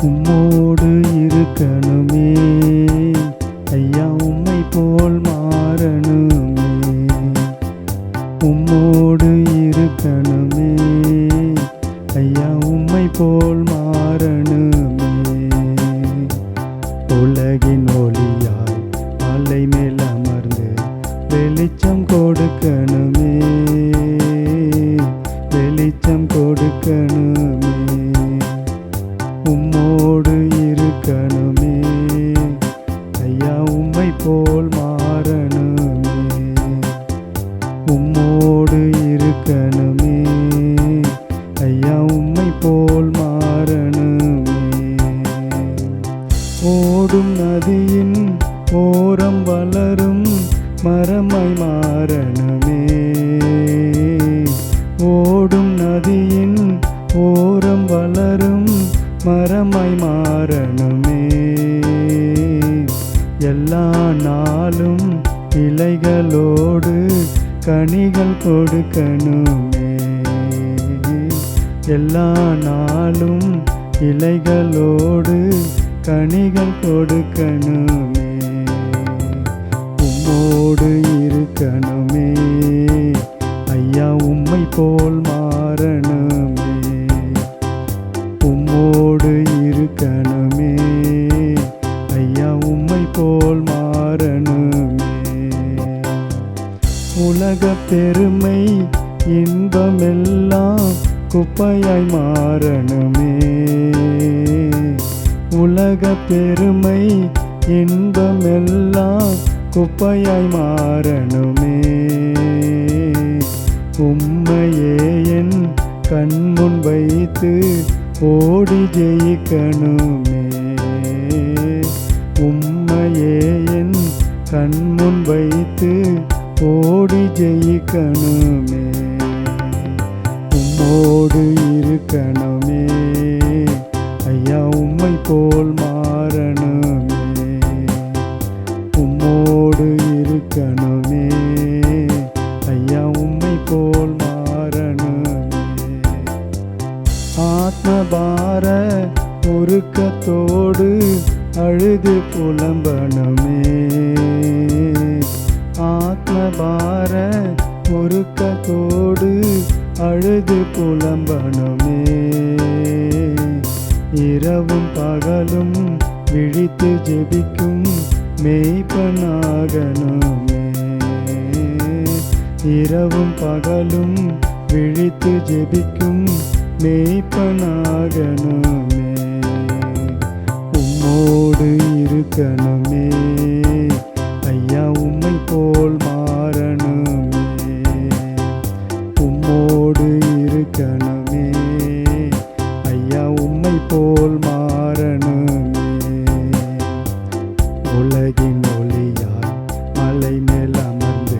உம்மோடு இருக்கணுமே ஐயா, உம்மை போல் மாறணுமே. உம்மோடு இருக்கணுமே ஐயா, உம்மை போல் மாறணுமே. உலகின் ஒளியாய் மலை மேல் அமர்ந்து வெளிச்சம் கொடுக்கணுமே, வெளிச்சம் கொடுக்கணுமே. உம்மோடு இருக்கணுமே ஐயா, உம்மை போல் மாறணுமே. உம்மோடு இருக்கணுமே ஐயா, உம்மை போல் மாறணுமே. ஓடும் நதியின் ஓரம் வளரும் மரமாய் மாறணுமே. ஓடும் நதியின் ஓரம் வளரும் மரமாய் மாறணுமே. எல்லா நாளும் இலைகளோடு கனிகள் கொடுக்கணுமே. எல்லா நாளும் இலைகளோடு கனிகள் கொடுக்கணுமே. உம்மோடு இருக்கணுமே ஐயா, உம்மை போல் மாறணுமே. உம்மோடு இருக்கணுமே ஐயா, உம்மை போல் மாறணுமே. உலக பெருமை இன்பமெல்லாம் குப்பையாய் மாறணுமே. உலக பெருமை இன்பமெல்லாம் குப்பையாய் மாறணுமே. உம்மையே என் கண்முன் வைத்து ஓடி ஜெயிக்கணுமே. உம்மையே என் கண்முன் வைத்து ஓடி ஜெயிக்கணுமே. உம்மோடு இருக்கணுமே ஐயா, உம்மை போல் மாறணுமே. உம்மோடு இருக்கணுமே ஐயா, உம்மை போல் மாறணுமே. ஆத்மபார உருக்கத்தோடு அழுது புலம்பணுமே. ஆத்மபார உருக்கத்தோடு அழுது புலம்பணுமே. இரவும் பகலும் விழித்து ஜெபிக்கும் மேய்ப்பனாகணுமே. இரவும் பகலும் விழித்து ஜெபிக்கும் மேய்ப்பனாகணுமே. உம்மோடு இருக்கணுமே ஐயா, உம்மை போல் மாறணுமே. உம்மோடு இருக்கணுமே ஐயா, உம்மை போல் மாறணுமே. உலகின் ஒளியாய் மலை மேல் அமர்ந்து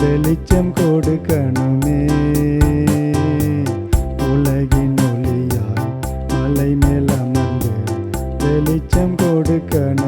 வெளிச்சம் கொடுக்கணுமே. உலகின் ஒளியாய் மலை மேல் அமர்ந்து வெளிச்சம் கொடுக்கணும்.